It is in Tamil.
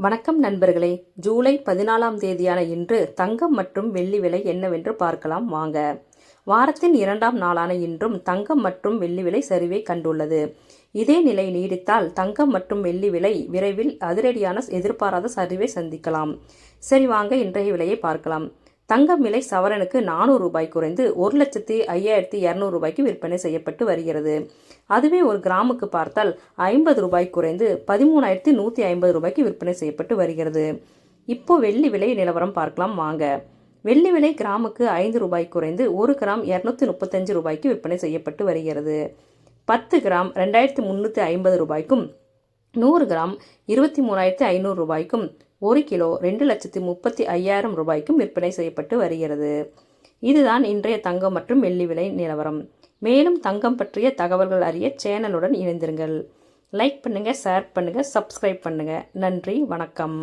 வணக்கம் நண்பர்களே. ஜூலை 14ஆம் தேதியான இன்று தங்கம் மற்றும் வெள்ளி விலை என்னவென்று பார்க்கலாம் வாங்க. வாரத்தின் 2ஆம் நாளான இன்றும் தங்கம் மற்றும் வெள்ளி விலை சரிவை கண்டுள்ளது. இதே நிலை நீடித்தால் தங்கம் மற்றும் வெள்ளி விலை விரைவில் அதிரடியான எதிர்பாராத சரிவை சந்திக்கலாம். சரி வாங்க இன்றைய விலையை பார்க்கலாம். தங்கம் விலை சவரனுக்கு 400 ரூபாய் குறைந்து 1,05,200 ரூபாய்க்கு விற்பனை செய்யப்பட்டு வருகிறது. அதுவே ஒரு கிராமுக்கு பார்த்தால் 50 ரூபாய் குறைந்து 13,150 ரூபாய்க்கு விற்பனை செய்யப்பட்டு வருகிறது. இப்போ வெள்ளி விலை நிலவரம் பார்க்கலாம் வாங்க. வெள்ளி விலை கிராமுக்கு 5 ரூபாய் குறைந்து 1 கிராம் 235 ரூபாய்க்கு விற்பனை செய்யப்பட்டு வருகிறது. 10 கிராம் 2,350 ரூபாய்க்கும் 100 கிராம் 23,500 ரூபாய்க்கும் 1 கிலோ 2,35,000 ரூபாய்க்கும் விற்பனை செய்யப்பட்டு வருகிறது. இதுதான் இன்றைய தங்கம் மற்றும் வெள்ளி விலை நிலவரம். மேலும் தங்கம் பற்றிய தகவல்கள் அறிய சேனலுடன் இணைந்திருங்கள். லைக் பண்ணுங்க, ஷேர் பண்ணுங்க, சப்ஸ்கிரைப் பண்ணுங்க. நன்றி, வணக்கம்.